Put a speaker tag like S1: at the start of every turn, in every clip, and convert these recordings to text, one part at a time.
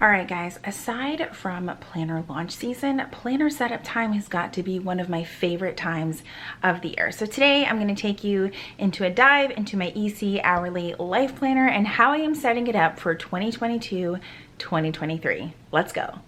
S1: All right, guys, aside from planner launch season, planner setup time has got to be one of my favorite times of the year. So today I'm going to take you into a dive into my EC Hourly Life Planner and how I am setting it up for 2022-2023. Let's go.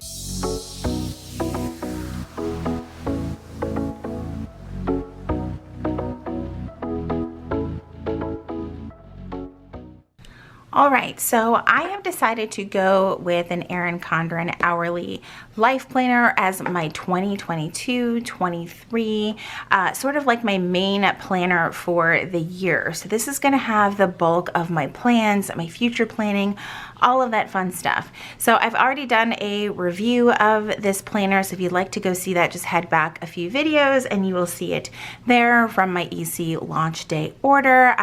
S1: All right, so I have decided to go with an Erin Condren Hourly Life Planner as my 2022-23, sort of like my main planner for the year. So this is gonna have the bulk of my plans, my future planning, all of that fun stuff. So I've already done a review of this planner, so if you'd like to go see that, just head back a few videos and you will see it there from my EC launch day order.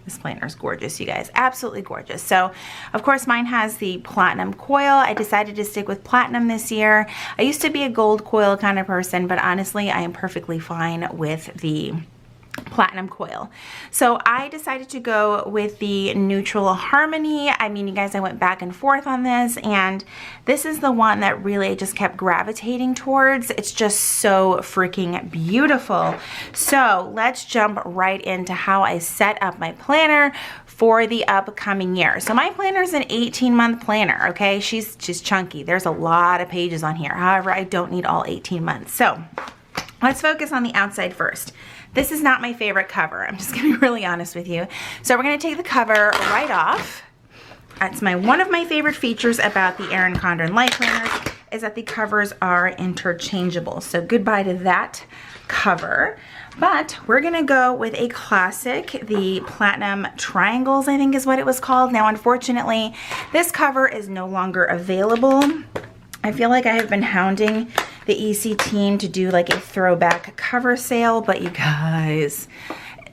S1: This planner is gorgeous, you guys, absolutely gorgeous. So, of course, mine has the platinum coil. I decided to stick with platinum this year. I used to be a gold coil kind of person, but honestly, I am perfectly fine with the platinum coil. So I decided to go with the neutral harmony. I mean, you guys, I went back and forth on this, and this is the one that really I just kept gravitating towards. It's just so freaking beautiful. So let's jump right into how I set up my planner for the upcoming year. So my planner is an 18-month planner, okay? She's chunky. There's a lot of pages on here. However, I don't need all 18 months. So let's focus on the outside first. This is not my favorite cover. I'm just gonna be really honest with you. So we're gonna take the cover right off. That's one of my favorite features about the Erin Condren Life Planners is that the covers are interchangeable. So goodbye to that cover. But we're gonna go with a classic, the Platinum Triangles, I think is what it was called. Now, unfortunately, this cover is no longer available. I feel like I have been hounding the EC team to do like a throwback cover sale, but you guys,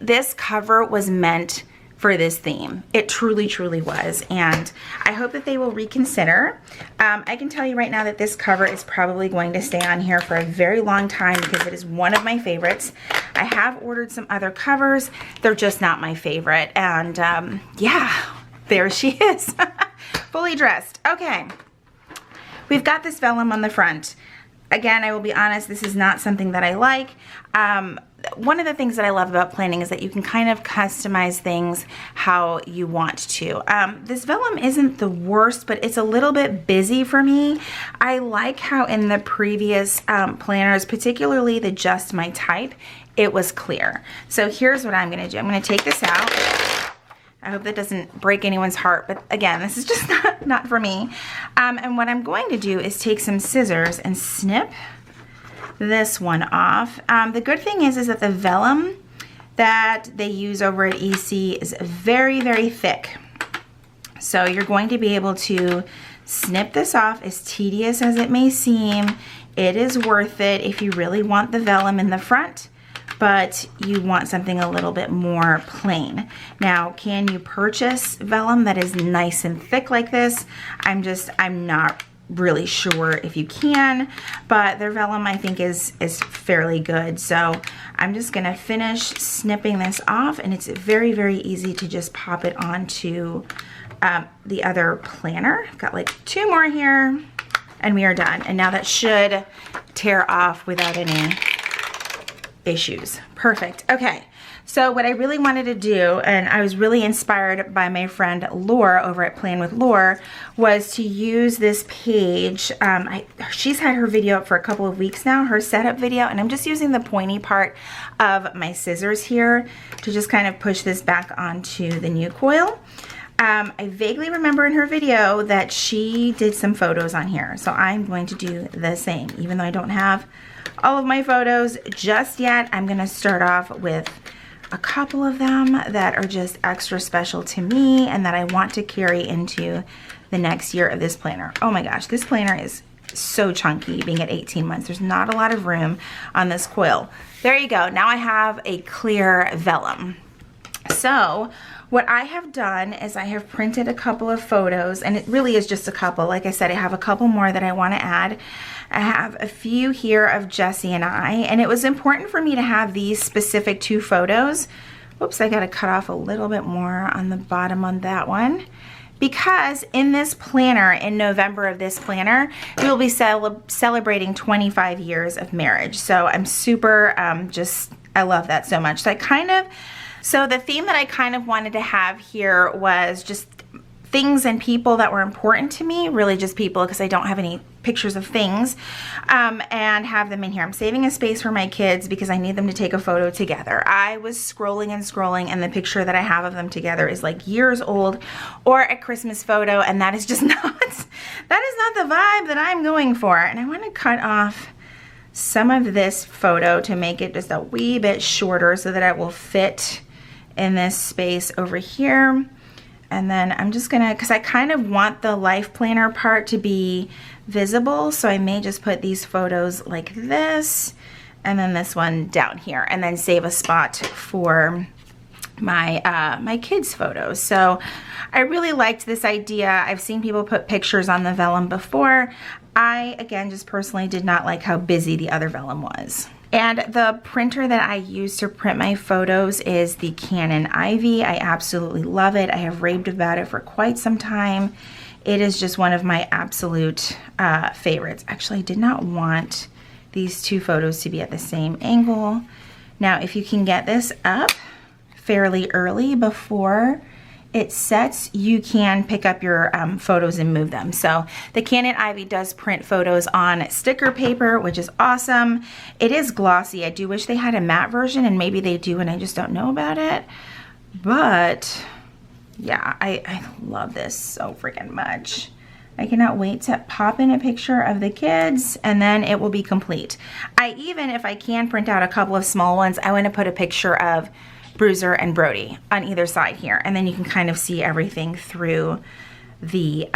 S1: this cover was meant for this theme. It truly, truly was, and I hope that they will reconsider. I can tell you right now that this cover is probably going to stay on here for a very long time because it is one of my favorites. I have ordered some other covers. They're just not my favorite, and yeah, there she is, fully dressed. Okay. We've got this vellum on the front. Again, I will be honest, this is not something that I like. One of the things that I love about planning is that you can kind of customize things how you want to. This vellum isn't the worst, but it's a little bit busy for me. I like how in the previous planners, particularly the Just My Type, it was clear. So here's what I'm gonna do. I'm gonna take this out. I hope that doesn't break anyone's heart, but again, this is just not for me. And what I'm going to do is take some scissors and snip this one off. The good thing is that the vellum that they use over at EC is very, very thick. So you're going to be able to snip this off. As tedious as it may seem, it is worth it if you really want the vellum in the front, but you want something a little bit more plain. Now, can you purchase vellum that is nice and thick like this? I'm not really sure if you can, but their vellum I think is fairly good. So I'm just gonna finish snipping this off, and it's very, very easy to just pop it onto the other planner. I've got like 2 more here, and we are done. And now that should tear off without any issues. Perfect. Okay, so what I really wanted to do, and I was really inspired by my friend Laura over at Plan with Laura, was to use this page. She's had her video up for a couple of weeks now, her setup video, and I'm just using the pointy part of my scissors here to just kind of push this back onto the new coil. I vaguely remember in her video that she did some photos on here, so I'm going to do the same. Even though I don't have all of my photos just yet, I'm gonna start off with a couple of them that are just extra special to me and that I want to carry into the next year of this planner. Oh my gosh, this planner is so chunky being at 18 months. There's not a lot of room on this coil. There you go. Now I have a clear vellum. So what I have done is I have printed a couple of photos, and it really is just a couple. Like I said, I have a couple more that I want to add. I have a few here of Jessie and I, and it was important for me to have these specific 2 photos. Whoops, I got to cut off a little bit more on the bottom on that one because in this planner, in November of this planner, we will be celebrating 25 years of marriage. So I'm super, I love that so much. So the theme that I kind of wanted to have here was just things and people that were important to me, really just people, because I don't have any pictures of things, and have them in here. I'm saving a space for my kids because I need them to take a photo together. I was scrolling and scrolling, and the picture that I have of them together is like years old, or a Christmas photo, and that is just not, that is not the vibe that I'm going for. And I want to cut off some of this photo to make it just a wee bit shorter so that it will fit in this space over here. And then I'm just gonna, because I kind of want the life planner part to be visible, so I may just put these photos like this, and then this one down here, and then save a spot for my my kids' photos. So I really liked this idea. I've seen people put pictures on the vellum before. I, again, just personally did not like how busy the other vellum was. And the printer that I use to print my photos is the Canon Ivy. I absolutely love it. I have raved about it for quite some time. It is just one of my absolute favorites. Actually, I did not want these two photos to be at the same angle. Now, if you can get this up fairly early before it sets, you can pick up your photos and move them. So the Canon Ivy does print photos on sticker paper, which is awesome. It is glossy. I do wish they had a matte version, and maybe they do and I just don't know about it. But yeah, I love this so freaking much. I cannot wait to pop in a picture of the kids, and then it will be complete. Even if I can print out a couple of small ones, I want to put a picture of Bruiser and Brody on either side here, and then you can kind of see everything through the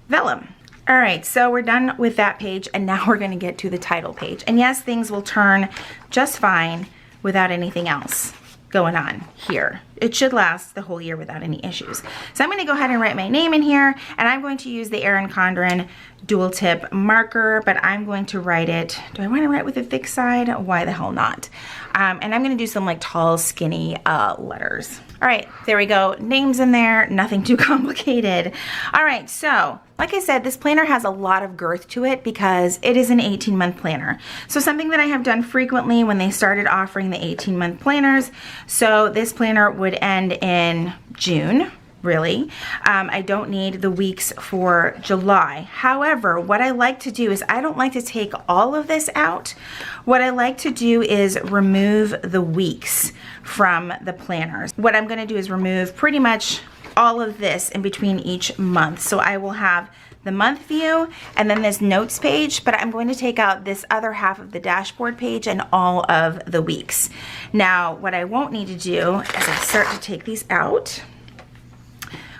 S1: vellum. All right, so we're done with that page, and now we're going to get to the title page. And yes, things will turn just fine without anything else going on here. It should last the whole year without any issues. So I'm going to go ahead and write my name in here, and I'm going to use the Erin Condren dual tip marker, but I'm going to write it, do I want to write with a thick side? Why the hell not? And I'm going to do some like tall, skinny letters. All right, there we go. Names in there, nothing too complicated. All right, so like I said, this planner has a lot of girth to it because it is an 18-month planner. So something that I have done frequently when they started offering the 18-month planners, so this planner would end in June, really. I don't need the weeks for July. However, what I like to do is I don't like to take all of this out. What I like to do is remove the weeks from the planners. What I'm going to do is remove pretty much all of this in between each month. So I will have the month view and then this notes page, but I'm going to take out this other half of the dashboard page and all of the weeks. Now, what I won't need to do as I start to take these out,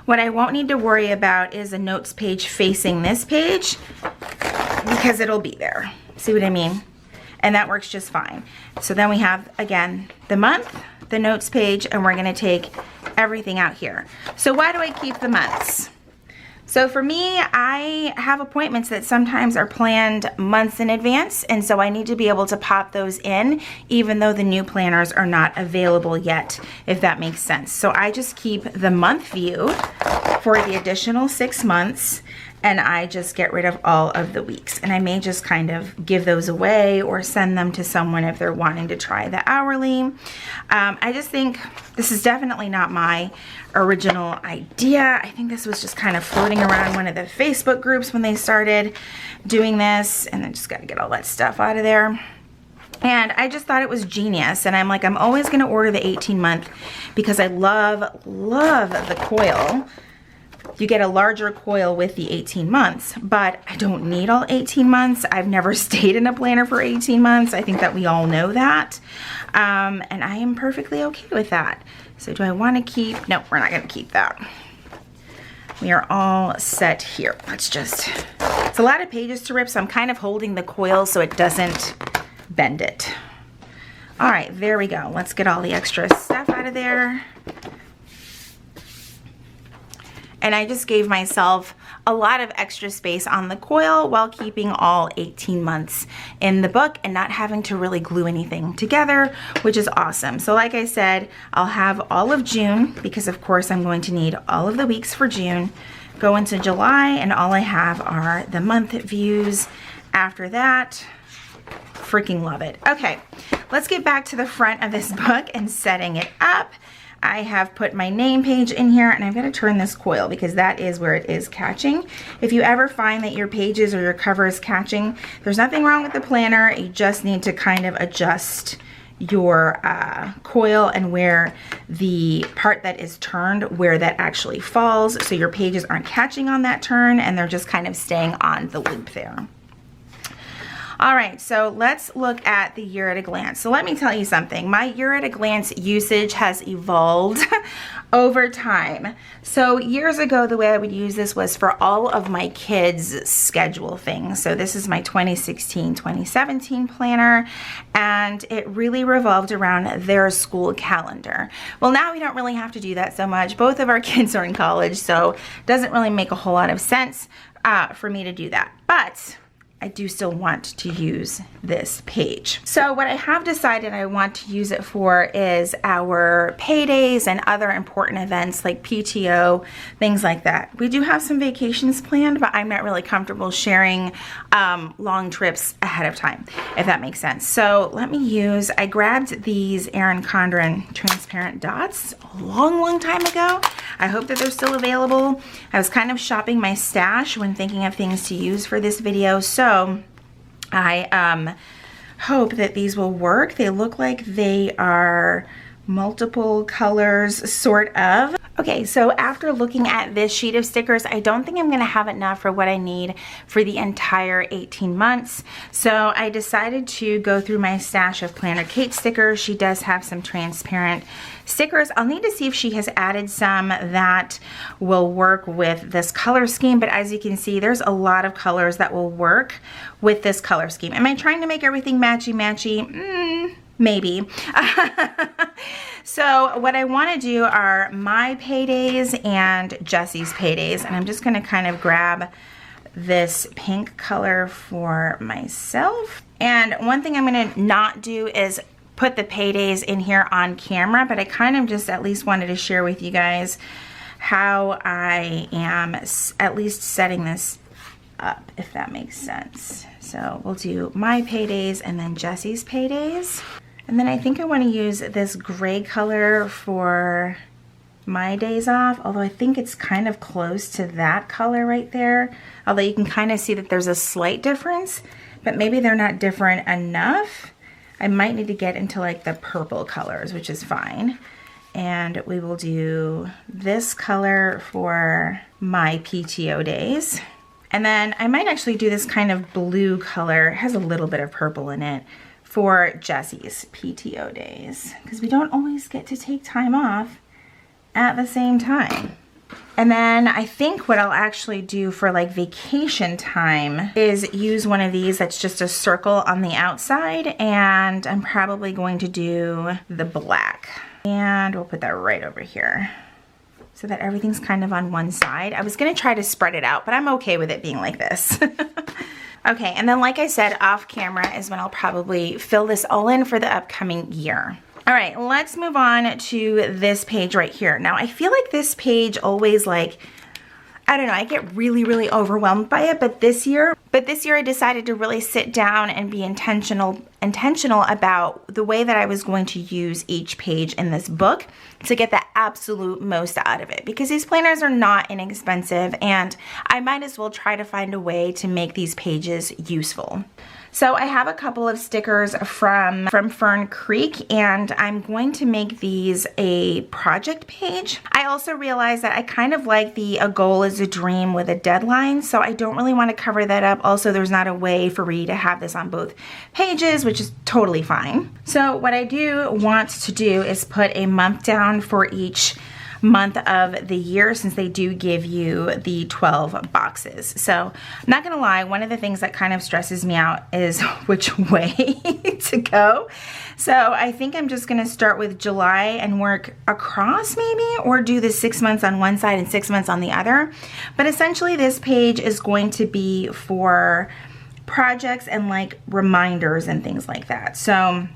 S1: what I won't need to worry about is a notes page facing this page because it'll be there. See what I mean? And that works just fine. So then we have, again, the month, the notes page, and we're going to take everything out here. So why do I keep the months? So for me, I have appointments that sometimes are planned months in advance, and so I need to be able to pop those in even though the new planners are not available yet, if that makes sense. So I just keep the month view for the additional 6 months, and I just get rid of all of the weeks. And I may just kind of give those away or send them to someone if they're wanting to try the hourly. I just think this is definitely not my original idea. I think this was just kind of floating around one of the Facebook groups when they started doing this, and I just got to get all that stuff out of there. And I just thought it was genius, and I'm like, I'm always going to order the 18-month because I love the coil. You get a larger coil with the 18 months, but I don't need all 18 months. I've never stayed in a planner for 18 months. I think that we all know that. And I am perfectly okay with that. So do I want to keep, no, we're not going to keep that. We are all set here. Let's just, it's a lot of pages to rip, so I'm kind of holding the coil so it doesn't bend it. All right, there we go. Let's get all the extra stuff out of there. and I just gave myself a lot of extra space on the coil while keeping all 18 months in the book and not having to really glue anything together, which is awesome. So like I said, I'll have all of June, because of course I'm going to need all of the weeks for June, go into July, and all I have are the month views. After that, freaking love it. Okay, let's get back to the front of this book and setting it up. I have put my name page in here, and I've got to turn this coil because that is where it is catching. If you ever find that your pages or your cover is catching, there's nothing wrong with the planner. You just need to kind of adjust your coil and where the part that is turned, where that actually falls, so your pages aren't catching on that turn and they're just kind of staying on the loop there. All right, so let's look at the year at a glance. So let me tell you something. My year at a glance usage has evolved over time. So years ago, the way I would use this was for all of my kids' schedule things. So this is my 2016-2017 planner, and it really revolved around their school calendar. Well, now we don't really have to do that so much. Both of our kids are in college, so it doesn't really make a whole lot of sense for me to do that. But I do still want to use this page. So what I have decided I want to use it for is our paydays and other important events like PTO, things like that. We do have some vacations planned, but I'm not really comfortable sharing long trips ahead of time, if that makes sense. So let me use, I grabbed these Erin Condren transparent dots a long time ago. I hope that they're still available. I was kind of shopping my stash when thinking of things to use for this video, so I hope that these will work. They look like they are multiple colors, sort of. Okay, so after looking at this sheet of stickers, I don't think I'm gonna have enough for what I need for the entire 18 months. So I decided to go through my stash of Planner Kate stickers. She does have some transparent stickers. I'll need to see if she has added some that will work with this color scheme, but as you can see, there's a lot of colors that will work with this color scheme. Am I trying to make everything matchy-matchy? Maybe. So what I want to do are my paydays and Jessie's paydays, and I'm just going to kind of grab this pink color for myself. And one thing I'm going to not do is put the paydays in here on camera, but I kind of just at least wanted to share with you guys how I am at least setting this up, if that makes sense. So we'll do my paydays and then Jessie's paydays. And then I think I want to use this gray color for my days off, although I think it's kind of close to that color right there. Although you can kind of see that there's a slight difference, but maybe they're not different enough. I might need to get into like the purple colors, which is fine. And we will do this color for my PTO days. And then I might actually do this kind of blue color. It has a little bit of purple in it for Jessie's PTO days, because we don't always get to take time off at the same time. And then I think what I'll actually do for like vacation time is use one of these that's just a circle on the outside, and I'm probably going to do the black. And we'll put that right over here so that everything's kind of on one side. I was gonna try to spread it out, but I'm okay with it being like this. Okay, and then like I said, off camera is when I'll probably fill this all in for the upcoming year. All right, let's move on to this page right here. Now, I feel like this page always like, I don't know, I get really overwhelmed by it, but this year I decided to really sit down and be intentional about the way that I was going to use each page in this book to get the absolute most out of it, because these planners are not inexpensive and I might as well try to find a way to make these pages useful. So I have a couple of stickers from Fern Creek, and I'm going to make these a project page. I also realized that I kind of like the "a goal is a dream" with a deadline, so I don't really want to cover that up. Also, there's not a way for me to have this on both pages, which is totally fine. So what I do want to do is put a month down for each month of the year, since they do give you the 12 boxes. So I'm not gonna lie, one of the things that kind of stresses me out is which way to go. So I think I'm just gonna start with July and work across maybe, or do the 6 months on one side and 6 months on the other. But essentially this page is going to be for projects and like reminders and things like that. So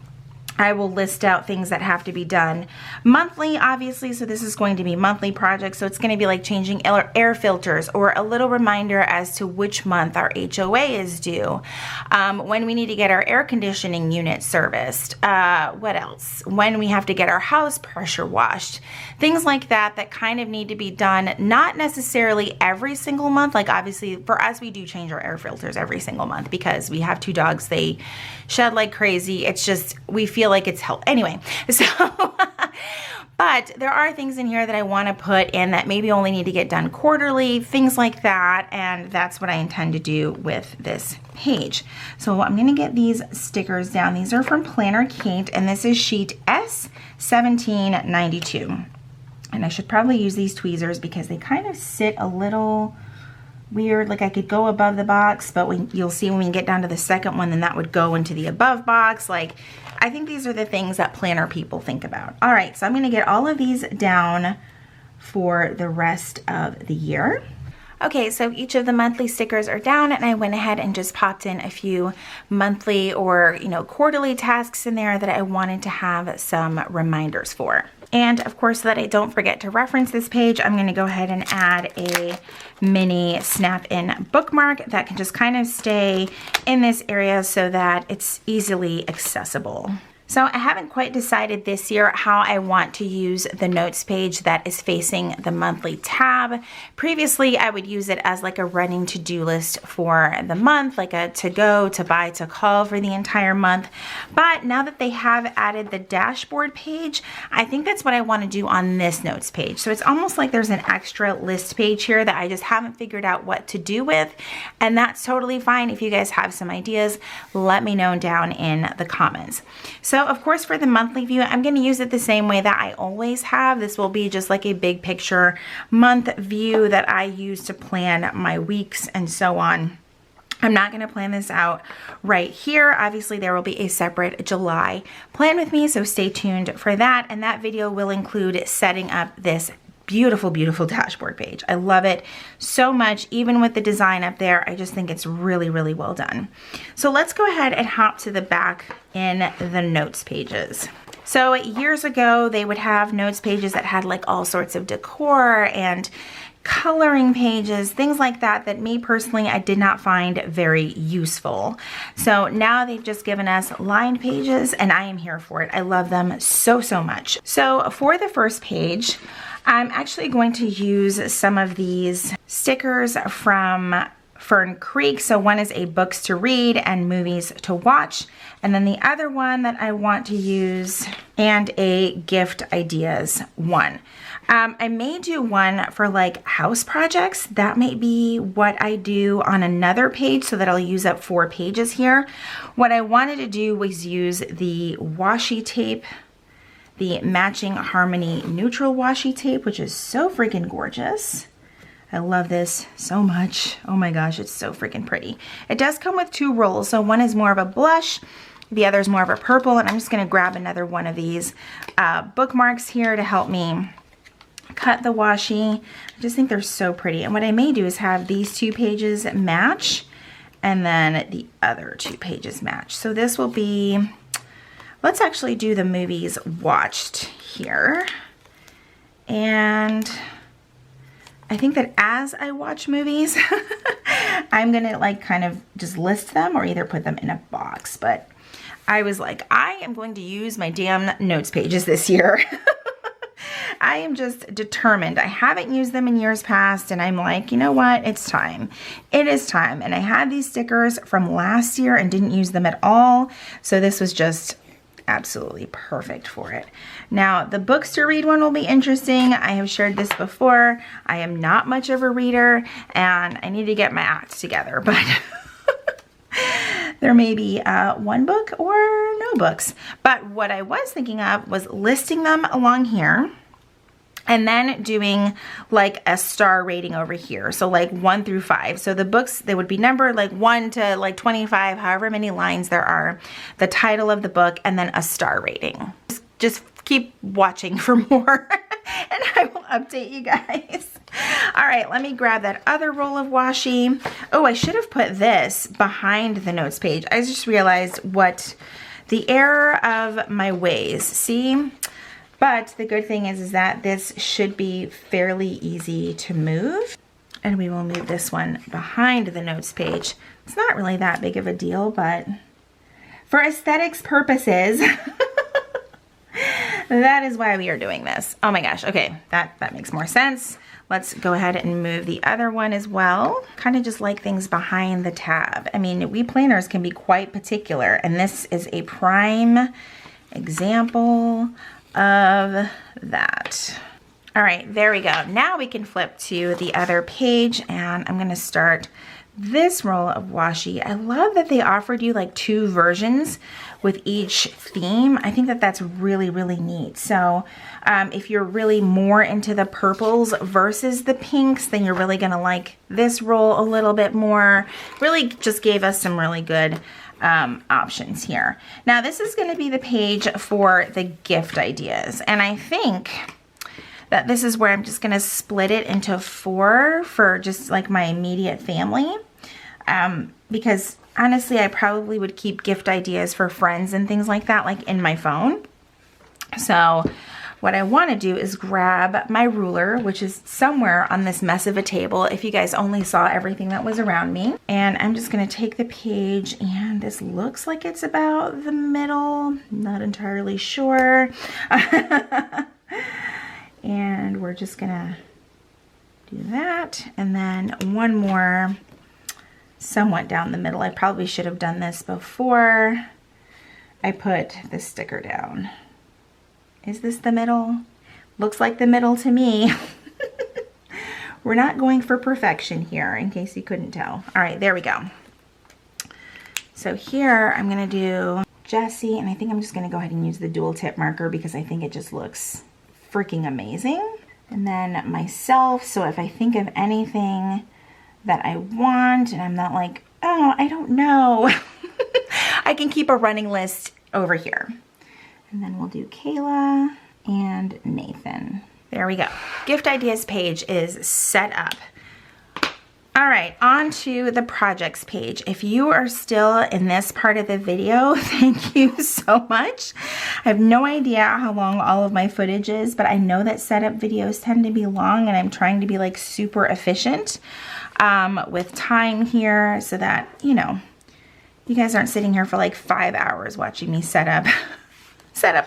S1: I will list out things that have to be done monthly, obviously. So this is going to be monthly projects. So it's going to be like changing air filters, or a little reminder as to which month our HOA is due, when we need to get our air conditioning unit serviced, what else? When we have to get our house pressure washed, things like that that kind of need to be done, not necessarily every single month. Like obviously for us, we do change our air filters every single month because we have 2 dogs. They shed like crazy. It's just, we feel like it's help anyway. So but there are things in here that I want to put in that maybe only need to get done quarterly, things like that, and that's what I intend to do with this page. So I'm going to get these stickers down. These are from Planner Kate, and this is sheet S1792. And I should probably use these tweezers because they kind of sit a little weird. Like I could go above the box, but you'll see when we get down to the second one, then that would go into the above box. Like, I think these are the things that planner people think about. All right, so I'm gonna get all of these down for the rest of the year. Okay, so each of the monthly stickers are down, and I went ahead and just popped in a few monthly or, quarterly tasks in there that I wanted to have some reminders for. And of course, so that I don't forget to reference this page, I'm gonna go ahead and add a mini snap-in bookmark that can just kind of stay in this area so that it's easily accessible. So I haven't quite decided this year how I want to use the notes page that is facing the monthly tab. Previously, I would use it as like a running to-do list for the month, like a to-go, to buy, to call for the entire month. But now that they have added the dashboard page, I think that's what I want to do on this notes page. So it's almost like there's an extra list page here that I just haven't figured out what to do with. And that's totally fine. If you guys have some ideas, let me know down in the comments. So of course, for the monthly view, I'm going to use it the same way that I always have. This will be just like a big picture month view that I use to plan my weeks and so on. I'm not going to plan this out right here. Obviously, there will be a separate July plan with me, so stay tuned for that. And that video will include setting up this beautiful, beautiful dashboard page. I love it so much. Even with the design up there, I just think it's really, really well done. So let's go ahead and hop to the back in the notes pages. So years ago, they would have notes pages that had like all sorts of decor and coloring pages, things like that, that me personally, I did not find very useful. So now they've just given us lined pages, and I am here for it. I love them so, so much. So for the first page, I'm actually going to use some of these stickers from Fern Creek. So one is a books to read and movies to watch. And then the other one that I want to use, and a gift ideas one. I may do one for like house projects. That may be what I do on another page, so that I'll use up 4 pages here. What I wanted to do was use the washi tape, the matching Harmony neutral washi tape, which is so freaking gorgeous. I love this so much. Oh my gosh, it's so freaking pretty. It does come with 2 rolls. So one is more of a blush, the other is more of a purple, and I'm just gonna grab another one of these bookmarks here to help me cut the washi. I just think they're so pretty. And what I may do is have these 2 pages match, and then the other 2 pages match. So this will be, let's actually do the movies watched here. And I think that as I watch movies, I'm gonna like kind of just list them or either put them in a box. But I was like, I am going to use my damn notes pages this year. I am just determined. I haven't used them in years past, and I'm like, you know what? It's time. It is time. And I had these stickers from last year and didn't use them at all. So this was just absolutely perfect for it. Now, the books to read one will be interesting. I have shared this before. I am not much of a reader, and I need to get my act together, but there may be 1 book or no books. But what I was thinking of was listing them along here. And then doing like a star rating over here. So like 1 through 5. So the books, they would be numbered like 1 to like 25, however many lines there are, the title of the book, and then a star rating. Just keep watching for more and I will update you guys. All right, let me grab that other roll of washi. Oh, I should have put this behind the notes page. I just realized what the error of my ways. See? But the good thing is that this should be fairly easy to move. And we will move this one behind the notes page. It's not really that big of a deal, but for aesthetics purposes, that is why we are doing this. Oh my gosh, okay, that makes more sense. Let's go ahead and move the other one as well. Kind of just like things behind the tab. I mean, we planners can be quite particular, and this is a prime example of that. All right, there we go. Now we can flip to the other page, and I'm gonna start this roll of washi. I love that they offered you like 2 versions with each theme. I think that that's really, really neat. So if you're really more into the purples versus the pinks, then you're really gonna like this roll a little bit more. Really just gave us some really good options here. Now this is going to be the page for the gift ideas, and I think that this is where I'm just going to split it into 4 for just like my immediate family, because honestly I probably would keep gift ideas for friends and things like that like in my phone. So what I want to do is grab my ruler, which is somewhere on this mess of a table if you guys only saw everything that was around me. And I'm just going to take the page, and this looks like it's about the middle. Not entirely sure. And we're just going to do that. And then one more somewhat down the middle. I probably should have done this before I put the sticker down. Is this the middle? Looks like the middle to me. We're not going for perfection here, in case you couldn't tell. All right, there we go. So here I'm gonna do Jessie, and I think I'm just gonna go ahead and use the dual tip marker because I think it just looks freaking amazing. And then myself, so if I think of anything that I want and I'm not like, oh, I don't know, I can keep a running list over here. And then we'll do Kayla and Nathan. There we go. Gift ideas page is set up. All right, on to the projects page. If you are still in this part of the video, thank you so much. I have no idea how long all of my footage is, but I know that setup videos tend to be long, and I'm trying to be like super efficient with time here so that, you know, you guys aren't sitting here for like 5 hours watching me set up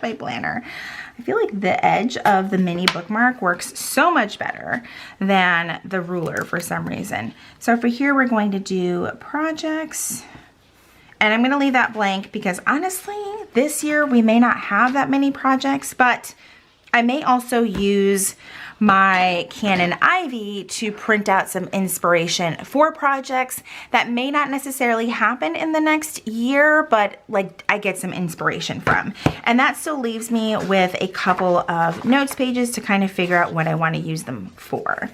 S1: my planner. I feel like the edge of the mini bookmark works so much better than the ruler for some reason. So for here, we're going to do projects, and I'm going to leave that blank because honestly, this year we may not have that many projects, but I may also use my Canon Ivy to print out some inspiration for projects that may not necessarily happen in the next year, but like I get some inspiration from. And that still leaves me with a couple of notes pages to kind of figure out what I want to use them for.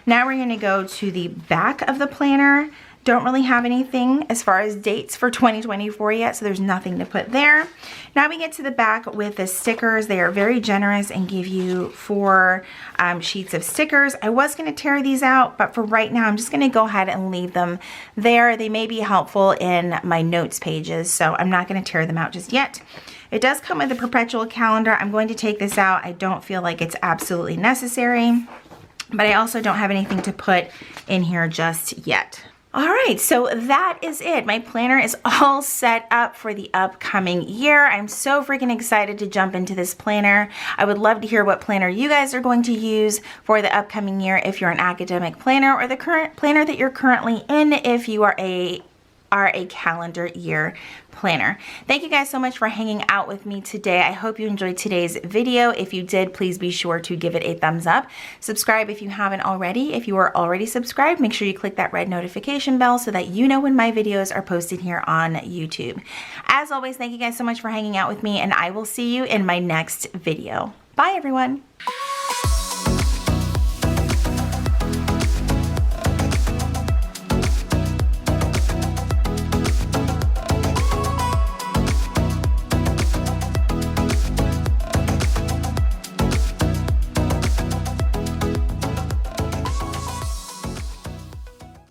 S1: Now we're going to go to the back of the planner. Don't really have anything as far as dates for 2024 yet, so there's nothing to put there. Now we get to the back with the stickers. They are very generous and give you 4 sheets of stickers. I was going to tear these out, but for right now, I'm just going to go ahead and leave them there. They may be helpful in my notes pages, so I'm not going to tear them out just yet. It does come with a perpetual calendar. I'm going to take this out. I don't feel like it's absolutely necessary, but I also don't have anything to put in here just yet. All right, so that is it. My planner is all set up for the upcoming year. I'm so freaking excited to jump into this planner. I would love to hear what planner you guys are going to use for the upcoming year if you're an academic planner, or the current planner that you're currently in if you are a calendar year planner. Thank you guys so much for hanging out with me today. I hope you enjoyed today's video. If you did, please be sure to give it a thumbs up. Subscribe if you haven't already. If you are already subscribed, make sure you click that red notification bell so that you know when my videos are posted here on YouTube. As always, thank you guys so much for hanging out with me, and I will see you in my next video. Bye, everyone.